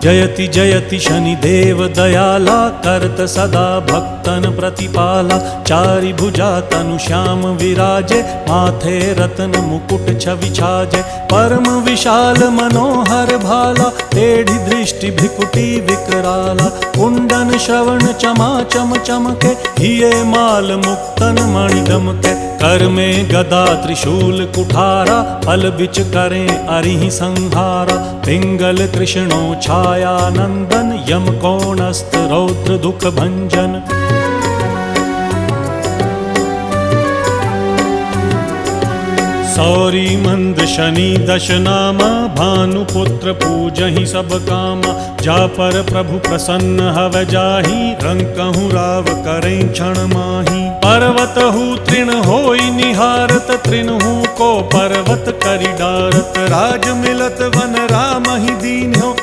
जयति जयति शनिदेव दयाला, करत सदा भक्तन प्रतिपाला। चारि भुजा तनु श्याम विराजे, माथे रत्न मुकुट छवि छाजे। परम विशाल मनोहर भाला, टेढ़ी दृष्टि भ्रिकुटी विकराला। कुंडन श्रवण चमा चम चमके, हिये माल मुक्तन मणि दमके। कर में गदा त्रिशूल कुठारा, पल बिच करें अरिहि संहारा। पिंगल कृष्णो छाया नंदन, यम कोणस्थ रौद्र दुख भंजन। सौरी मंद शनि दश नामा, भानुपुत्र पूजहि सब कामा। जा पर प्रभु प्रसन्न हव जाहि, रंकहु राव करें क्षण माही। पर्वत हु तृण होई निहारत, तृणहु को पर्वत करि डारत। राज मिलत वन राम ही दीन्हो,